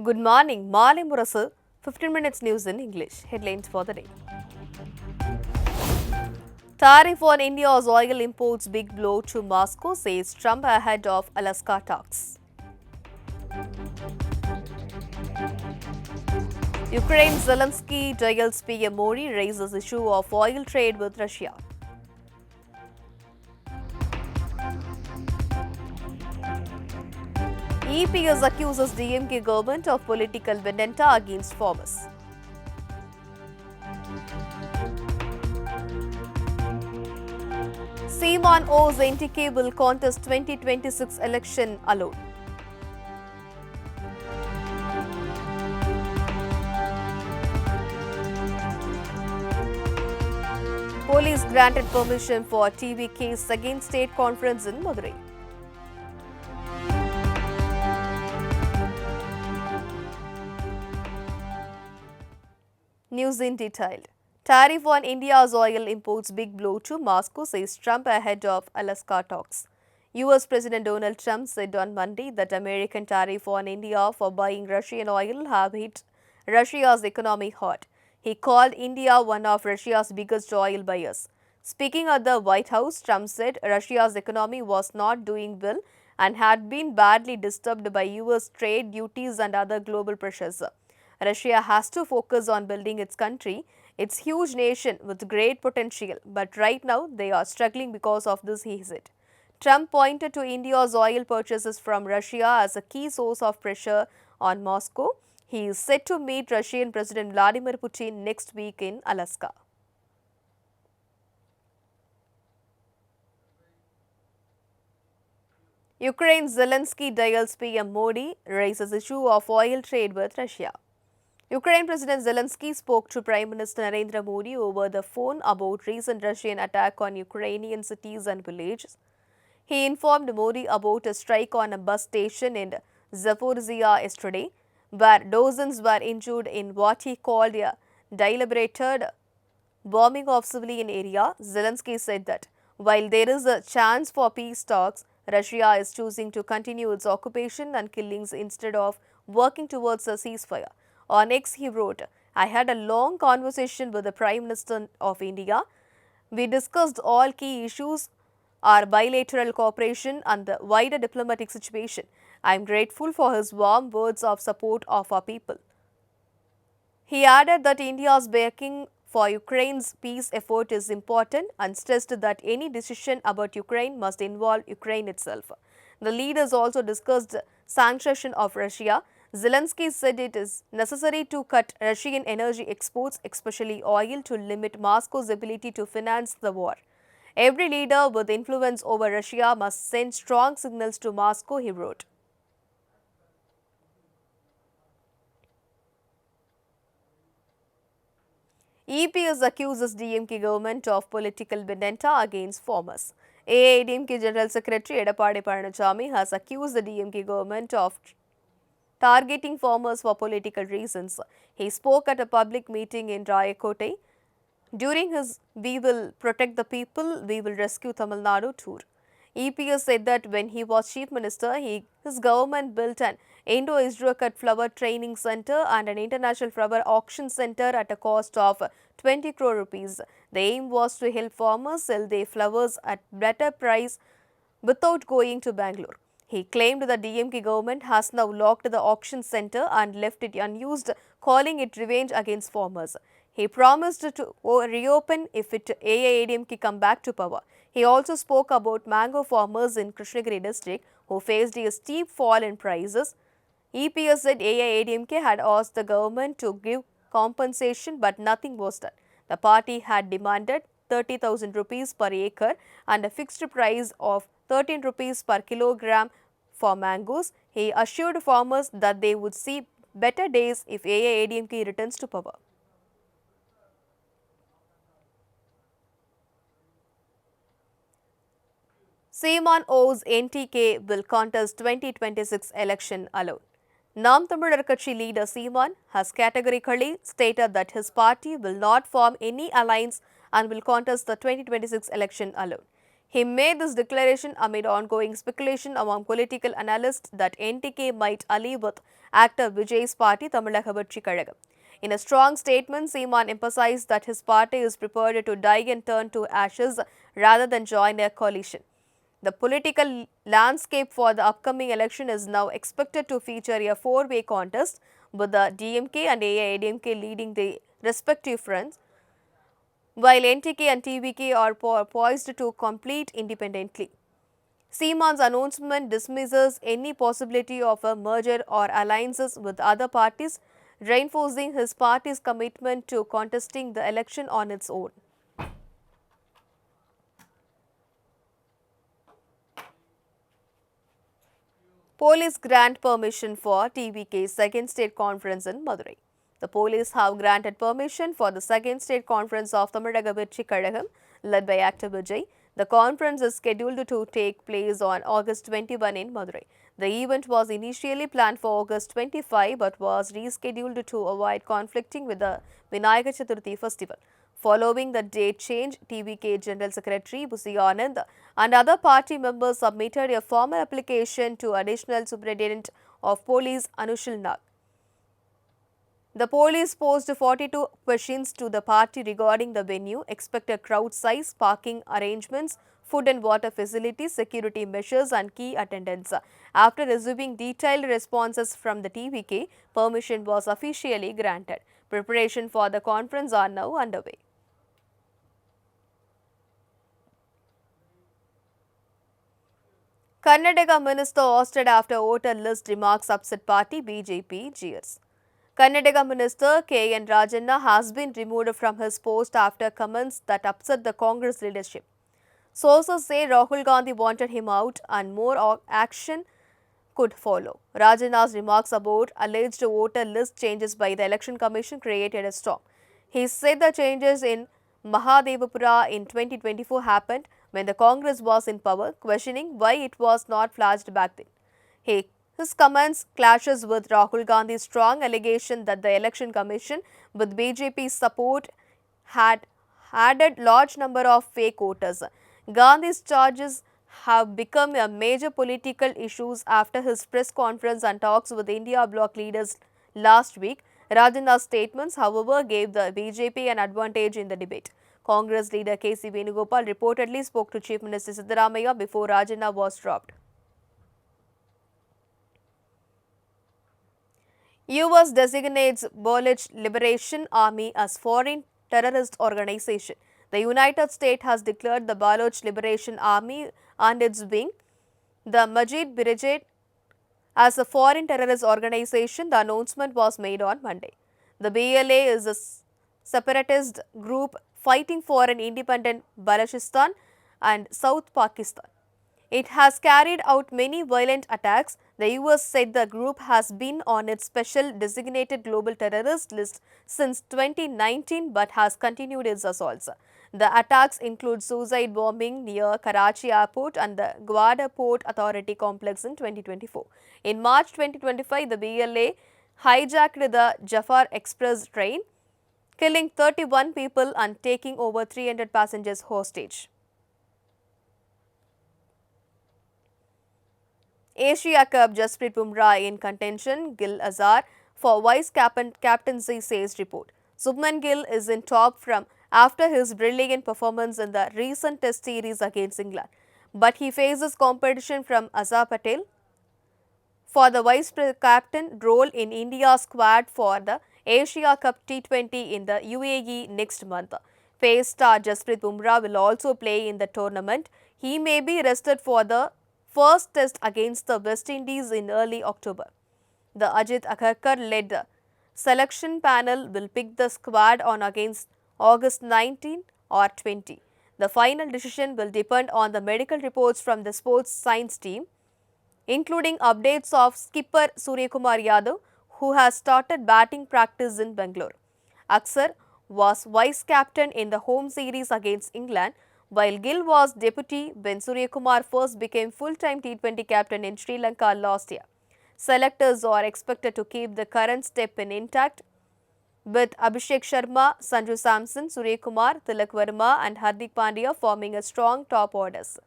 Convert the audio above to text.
Good morning, Malai Murasu, 15 minutes news in English. Headlines for the day. Tariff on India's oil imports big blow to Moscow, says Trump ahead of Alaska talks. Ukraine's Zelensky dials PM Modi raises issue of oil trade with Russia. EPS accuses DMK government of political vendetta against farmers. Seaman owes NTK will contest 2026 election alone. Police granted permission for TV case against state conference in Madurai. News in detail. Tariff on India's oil imports big blow to Moscow, says Trump ahead of Alaska talks. US President Donald Trump said on Monday that American tariff on India for buying Russian oil have hit Russia's economy hard. He called India one of Russia's biggest oil buyers. Speaking at the White House, Trump said Russia's economy was not doing well and had been badly disturbed by US trade duties and other global pressures. Russia has to focus on building its country. It's a huge nation with great potential, but right now they are struggling because of this, he said. Trump pointed to India's oil purchases from Russia as a key source of pressure on Moscow. He is set to meet Russian President Vladimir Putin next week in Alaska. Ukraine's Zelensky dials PM Modi raises issue of oil trade with Russia. Ukraine President Zelensky spoke to Prime Minister Narendra Modi over the phone about recent Russian attack on Ukrainian cities and villages. He informed Modi about a strike on a bus station in Zaporizhia yesterday, where dozens were injured in what he called a deliberated bombing of civilian area. Zelensky said that while there is a chance for peace talks, Russia is choosing to continue its occupation and killings instead of working towards a ceasefire. On X, he wrote, I had a long conversation with the Prime Minister of India. We discussed all key issues, our bilateral cooperation and the wider diplomatic situation. I am grateful for his warm words of support of our people. He added that India's backing for Ukraine's peace effort is important and stressed that any decision about Ukraine must involve Ukraine itself. The leaders also discussed sanction of Russia. Zelensky said it is necessary to cut Russian energy exports, especially oil, to limit Moscow's ability to finance the war. Every leader with influence over Russia must send strong signals to Moscow, he wrote. EPS accuses DMK government of political vendetta against farmers. AIDMK General Secretary Edappadi Palaniswamy has accused the DMK government of targeting farmers for political reasons. He spoke at a public meeting in Rayakote during his We Will Protect the People, We Will Rescue Tamil Nadu tour. EPS said that when he was chief minister, his government built an Indo-Israelite flower training center and an international flower auction center at a cost of 20 crore rupees. The aim was to help farmers sell their flowers at better price without going to Bangalore. He claimed the DMK government has now locked the auction center and left it unused, calling it revenge against farmers. He promised to reopen if AIADMK come back to power. He also spoke about mango farmers in Krishnagiri district who faced a steep fall in prices. EPS said AIADMK had asked the government to give compensation but nothing was done. The party had demanded 30,000 rupees per acre and a fixed price of 13 rupees per kilogram for mangoes. He assured farmers that they would see better days if AIADMK returns to power. Seaman owes NTK will contest 2026 election alone. Nam Tamizhar Katchi leader Seaman has categorically stated that his party will not form any alliance and will contest the 2026 election alone. He made this declaration amid ongoing speculation among political analysts that NTK might ally with actor Vijay's party Tamilaka Vetri Kazhagam. In a strong statement, Seeman emphasized that his party is prepared to die and turn to ashes rather than join a coalition. The political landscape for the upcoming election is now expected to feature a four-way contest with the DMK and AIADMK leading the respective fronts, while NTK and TVK are poised to compete independently. Seeman's announcement dismisses any possibility of a merger or alliances with other parties, reinforcing his party's commitment to contesting the election on its own. Police grant permission for TVK's second state conference in Madurai. The police have granted permission for the second state conference of Tamilaka Vetri Kazhagam, led by actor Vijay. The conference is scheduled to take place on August 21 in Madurai. The event was initially planned for August 25 but was rescheduled to avoid conflicting with the Vinayaka Chaturthi festival. Following the date change, TVK General Secretary Busi Anand and other party members submitted a formal application to Additional Superintendent of Police Anushil Nag. The police posed 42 questions to the party regarding the venue, expected crowd size, parking arrangements, food and water facilities, security measures and key attendance. After receiving detailed responses from the TVK, permission was officially granted. Preparation for the conference are now underway. Karnataka minister ousted after voter list remarks upset party BJP jeers. Karnataka minister K.N. Rajanna has been removed from his post after comments that upset the Congress leadership. Sources say Rahul Gandhi wanted him out and more action could follow. Rajanna's remarks about alleged voter list changes by the Election Commission created a storm. He said the changes in Mahadevapura in 2024 happened when the Congress was in power, questioning why it was not flashed back then. His comments clashes with Rahul Gandhi's strong allegation that the Election Commission, with BJP's support, had added large number of fake voters. Gandhi's charges have become a major political issues after his press conference and talks with India bloc leaders last week. Rajanna's statements, however, gave the BJP an advantage in the debate. Congress leader K.C. Venugopal reportedly spoke to Chief Minister Siddaramaiah before Rajanna was dropped. US designates Baloch Liberation Army as foreign terrorist organization. The United States has declared the Baloch Liberation Army and its wing, the Majid Brigade, as a foreign terrorist organization. The announcement was made on Monday. The BLA is a separatist group fighting for an independent Balochistan and South Pakistan. It has carried out many violent attacks. The US said the group has been on its special designated global terrorist list since 2019 but has continued its assaults. The attacks include suicide bombing near Karachi airport and the Gwadar Port Authority complex in 2024. In March 2025, the BLA hijacked the Jafar Express train, killing 31 people and taking over 300 passengers hostage. Asia Cup Jasprit Bumra in contention, Gill Azhar for vice captaincy, says report. Subman Gill is in top from after his brilliant performance in the recent test series against England, but he faces competition from Azhar Patel for the vice captain role in India's squad for the Asia Cup T20 in the UAE next month. Pace star Jasprit Bumra will also play in the tournament. He may be rested for the first test against the West Indies in early October. The Ajit Agarkar-led selection panel will pick the squad on against August 19 or 20. The final decision will depend on the medical reports from the sports science team, including updates of skipper Suryakumar Yadav, who has started batting practice in Bangalore. Aksar was vice-captain in the home series against England, while Gill was deputy when Suryakumar first became full-time T20 captain in Sri Lanka last year. Selectors are expected to keep the current step intact with Abhishek Sharma, Sanju Samson, Surya Kumar, Tilak Verma and Hardik Pandya forming a strong top orders.